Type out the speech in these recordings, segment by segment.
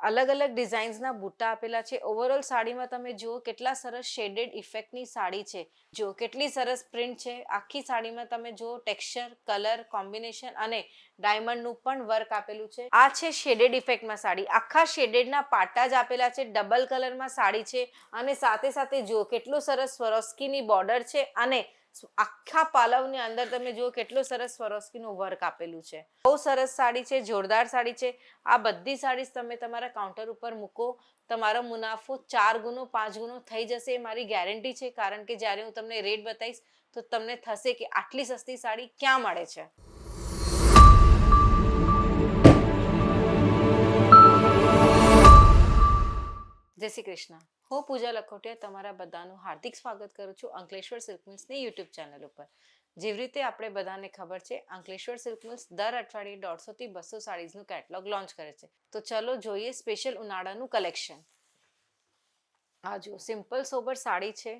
અલગ અલગ ડિઝાઇન્સના બુટ્ટા આપેલા છે. ઓવરઓલ સાડીમાં તમે જુઓ કેટલા સરસ શેડેડ ઇફેક્ટની સાડી છે. જો કેટલી સરસ પ્રિન્ટ છે. આખી સાડીમાં તમે જુઓ ટેક્સચર, કલર કોમ્બિનેશન અને ડાયમંડનું પણ વર્ક આપેલું છે. આ છે શેડેડ ઇફેક્ટમાં સાડી. આખા શેડેડના પાટા જ આપેલા છે. ડબલ કલરમાં સાડી છે અને સાથે સાથે જુઓ કેટલું સરસ સ્વરોસ્કીની બોર્ડર છે અને આખા પાલવની અંદર તમે જુઓ કેટલું સરસ સ્વરોસ્કીનું વર્ક આપેલું છે. બહુ સરસ સાડી છે, જોરદાર સાડી છે. આ બધી સાડી તમે તમારા કાઉન્ટર ઉપર મૂકો, તમારો મુનાફો 4 ગુનો 5 ગુનો થઈ જશે એ મારી ગેરંટી છે. કારણ કે જ્યારે હું તમને રેટ બતાવીશ તો તમને થશે કે આટલી સસ્તી સાડી ક્યાં મળે છે. જય શ્રી કૃષ્ણ. હું પૂજા લખોટિયા તમારા બધાનું હાર્દિક સ્વાગત કરું છું અંકલેશ્વર સિલ્ક મિલ્સની યુટ્યુબ ચેનલ ઉપર. જેવી રીતે આપણે બધાને ખબર છે, અંકલેશ્વર સિલ્ક મિલ્સ દર અઠવાડિયે 150 થી 200 સાડીઝનું કેટલોગ લોન્ચ કરે છે. તો ચલો જોઈએ સ્પેશિયલ ઉનાળાનું કલેક્શન. આ જો સિમ્પલ સોબર સાડી છે.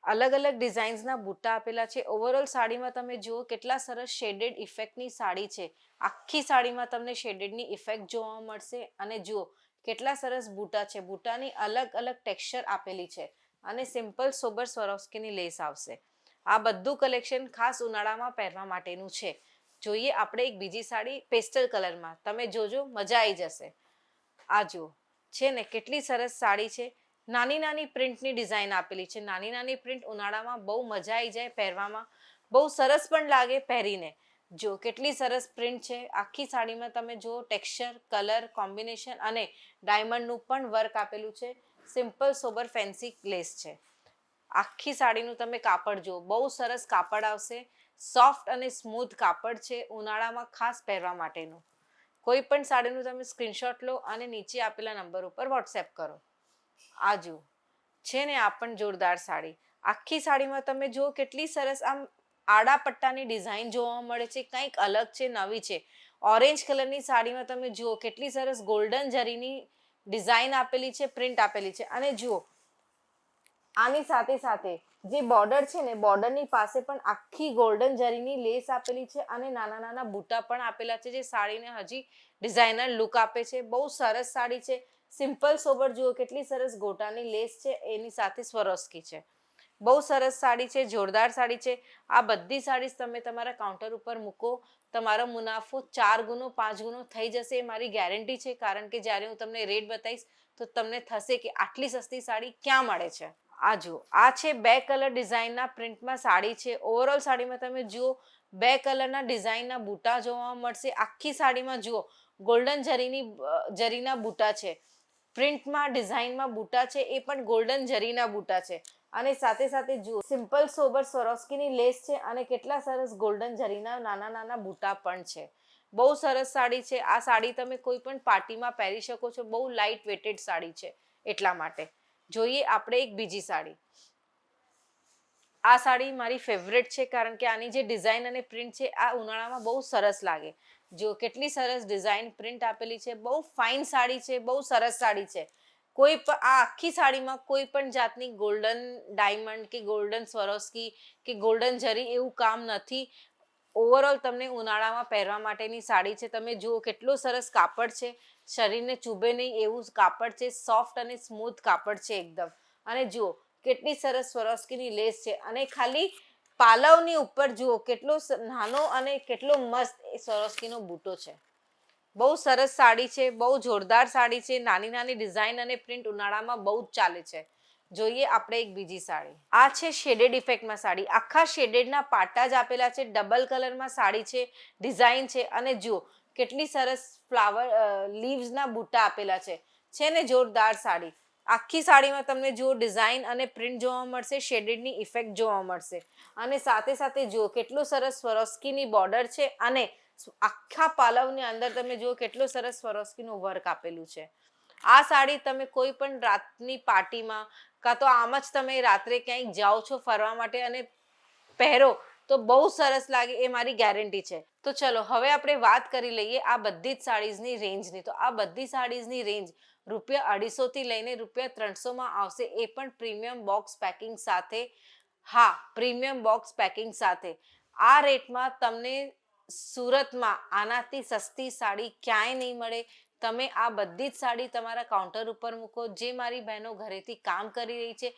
અલગ અલગ ડિઝાઇન્સના બુટ્ટા આપેલા છે. ઓવરઓલ સાડીમાં તમે જુઓ કેટલા સરસ શેડેડ ઇફેક્ટની સાડી છે. આખી સાડીમાં તમને શેડેડની ઇફેક્ટ જોવા મળશે અને જુઓ કેટલા સરસ બુટ્ટા છે. બુટ્ટાની અલગ અલગ ટેક્સચર આપેલી છે અને સિમ્પલ સોબર સ્વરોસ્કીની લેસ આવશે. આ બધું કલેક્શન ખાસ ઉનાળામાં પહેરવા માટેનું છે. જોઈએ આપણે એક બીજી સાડી પેસ્ટલ કલરમાં. તમે જોજો, મજા આવી જશે. આ જુઓ છે ને કેટલી સરસ સાડી છે. નાની નાની પ્રિન્ટની ડિઝાઇન આપેલી છે. નાની નાની પ્રિન્ટ ઉનાળામાં બહુ મજા આવી જાય પહેરવામાં, બહુ સરસ પણ લાગે પહેરીને. જો કેટલી સરસ પ્રિન્ટ છે. આખી સાડીમાં તમે જુઓ ટેક્સચર, કલર કોમ્બિનેશન અને ડાયમંડનું પણ વર્ક આપેલું છે. સિમ્પલ સોબર ફેન્સી લેસ છે. આખી સાડીનું તમે કાપડ જુઓ, બહુ સરસ કાપડ આવશે. સોફ્ટ અને સ્મૂથ કાપડ છે, ઉનાળામાં ખાસ પહેરવા માટેનું. કોઈ પણ સાડીનું તમે સ્ક્રીનશોટ લો અને નીચે આપેલા નંબર ઉપર વોટ્સએપ કરો. આ જુઓ છે ને આ પણ જોરદાર સાડી. આખી સાડીમાં તમે જુઓ કેટલી સરસ આમ આડા પટ્ટાની ડિઝાઇન જોવા મળે છે. કંઈક અલગ છે, નવી છે. ઓરેન્જ કલરની સાડીમાં તમે જુઓ કેટલી સરસ ગોલ્ડન જરીની ડિઝાઇન આપેલી છે, પ્રિન્ટ આપેલી છે. અને જુઓ આની સાથે સાથે જે બોર્ડર છે ને, બોર્ડરની પાસે પણ આખી ગોલ્ડન જરીની લેસ આપેલી છે અને નાના નાના બુટ્ટા પણ આપેલા છે, જે સાડીને હજી ડિઝાઇનર લુક આપે છે. બહુ સરસ સાડી છે. સિમ્પલ સોબર જુઓ કેટલી સરસ ગોટાની લેસ છે, એની સાથે સ્વરોસ્કી છે. બહુ સરસ સાડી છે, જોરદાર સાડી છે. આ બધી સાડીઝ તમે તમારા કાઉન્ટર ઉપર મૂકો, તમારો મુનાફો 4 ગુનો 5 ગુનો થઈ જશે એ મારી ગેરંટી છે. કારણ કે જ્યારે હું તમને રેટ બતાવીશ તો તમને થશે કે આટલી સસ્તી સાડી ક્યાં મળે છે. આ જુઓ, આ છે 2 કલર ડિઝાઇનના પ્રિન્ટમાં સાડી છે. ઓવરઓલ સાડીમાં તમે જુઓ 2 કલરના ડિઝાઇનના બુટ્ટા જોવા મળશે. આખી સાડીમાં જુઓ ગોલ્ડન જરીના બુટ્ટા છે. પ્રિન્ટમાં ડિઝાઇનમાં બુટ્ટા છે, એ પણ ગોલ્ડન જરીના બુટ્ટા છે. અને સાથે સાથે જુઓ સિમ્પલ સોબર સ્વરોસ્કીની લેસ છે અને કેટલા સરસ ગોલ્ડન જરીના નાના નાના બુટ્ટા પણ છે. બહુ સરસ સાડી છે. આ સાડી તમે કોઈ પણ પાર્ટીમાં પહેરી શકો છો. બહુ લાઇટ વેટેડ સાડી છે એટલા માટે. જોઈએ આપણે એક બીજી સાડી. આ સાડી મારી ફેવરેટ છે કારણ કે આની જે ડિઝાઇન અને પ્રિન્ટ છે, આ ઉનાળામાં બહુ સરસ લાગે. જો કેટલી સરસ ડિઝાઇન પ્રિન્ટ આપેલી છે. બહુ ફાઇન સાડી છે, બહુ સરસ સાડી છે. આ આખી સાડીમાં કોઈ પણ જાતની ગોલ્ડન ડાયમંડ કે ગોલ્ડન સ્વરોસ્કી કે ગોલ્ડન જરી એવું કામ નથી. ઓવરઓલ તમને ઉનાળામાં પહેરવા માટેની સાડી છે. તમે જુઓ કેટલું સરસ કાપડ છે. શરીરને ચૂભે નહીં એવું કાપડ છે. સોફ્ટ અને સ્મૂથ કાપડ છે એકદમ. અને જુઓ કેટલી સરસ સ્વરોસ્કીની લેસ છે અને ખાલી પાલવની ઉપર જુઓ કેટલો નાનો અને કેટલો મસ્ત એ સ્વરોસ્કીનો બૂટો છે. બહુ સરસ સાડી છે, બહુ જોરદાર સાડી છે. નાની નાની ડિઝાઇન અને પ્રિન્ટ ઉનાળામાં બહુ જ ચાલે છે. જોઈએ આપણે એક બીજી સાડી. આ છે શેડેડ ઇફેક્ટમાં સાડી. આખા શેડેડના પાટા જ આપેલા છે. ડબલ કલરમાં સાડી છે, ડિઝાઇન છે. અને જુઓ કેટલી સરસ ફ્લાવર લીવ્સના બુટ્ટા આપેલા છે. છે ને જોરદાર સાડી. આખી સાડીમાં તમને જુઓ ડિઝાઇન અને પ્રિન્ટ જોવા મળશે, શેડેડની ઇફેક્ટ જોવા મળશે. અને સાથે સાથે જુઓ કેટલું સરસ સ્વરોસ્કીની બોર્ડર છે અને આખા પાલવની અંદર તમે જુઓ કેટલું સરસ સ્વરોસ્કીનું વર્ક આપેલું છે. આ સાડી તમે કોઈ પણ રાતની પાર્ટીમાં કાં તો આમ જ તમે રાત્રે ક્યાંય જાઓ છો ફરવા માટે અને પહેરો તો બહુ સરસ લાગે એ મારી ગેરંટી છે. તો ચલો હવે આપણે વાત કરી લઈએ આ બધી જ સાડીઝની રેન્જની. તો આ બધી સાડીઝની રેન્જ ₹250 થી લઈને ₹300 આવશે, એ પણ પ્રીમિયમ બોક્સ પેકિંગ સાથે. હા, પ્રીમિયમ બોક્સ પેકિંગ સાથે. આ રેટમાં તમને સુરતમાં આનાથી સસ્તી સાડી ક્યાંય નહીં મળે. તમે આ બધી જ સાડી તમારા કાઉન્ટર ઉપર મૂકો. જે મારી બહેનો ઘરેથી કામ કરી રહી છે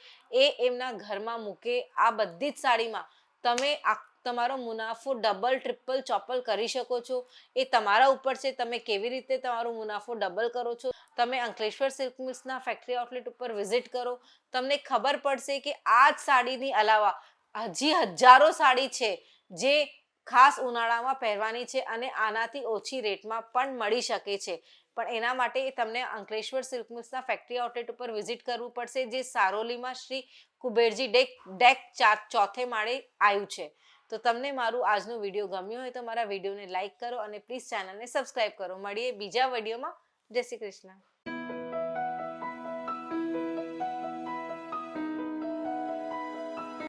એ એમના ઘરમાં મૂકે. આ બધી જ સાડીમાં તમે તમારો મુનાફો ડબલ ટ્રિપલ ચોપલ કરી શકો છો. એ તમારા ઉપર છે તમે કેવી રીતે તમારો મુનાફો ડબલ કરો છો. તમે અંકલેશ્વર સિલ્ક મિલ્સના ફેક્ટરી આઉટલેટ ઉપર વિઝિટ કરો. તમને ખબર પડશે કે આ જ સાડીની અલાવા હજી હજારો સાડી છે જે ખાસ ઉનાળામાં પહેરવાની છે અને આનાથી ઓછી રેટમાં પણ મળી શકે છે. પણ એના માટે તમને અંકલેશ્વર સિલ્ક મિલ્સના ફેક્ટરી આઉટલેટ ઉપર વિઝિટ કરવું પડશે, જે સારોલીમાં શ્રી કુબેરજી ડેક ચોથે માળે આવ્યું છે. તો તમને મારું આજનો વિડીયો ગમ્યો હોય તો મારા વિડીયોને લાઈક કરો અને પ્લીઝ ચેનલને સબસ્ક્રાઈબ કરો. મળીએ બીજા વિડીયોમાં. જય શ્રી કૃષ્ણ.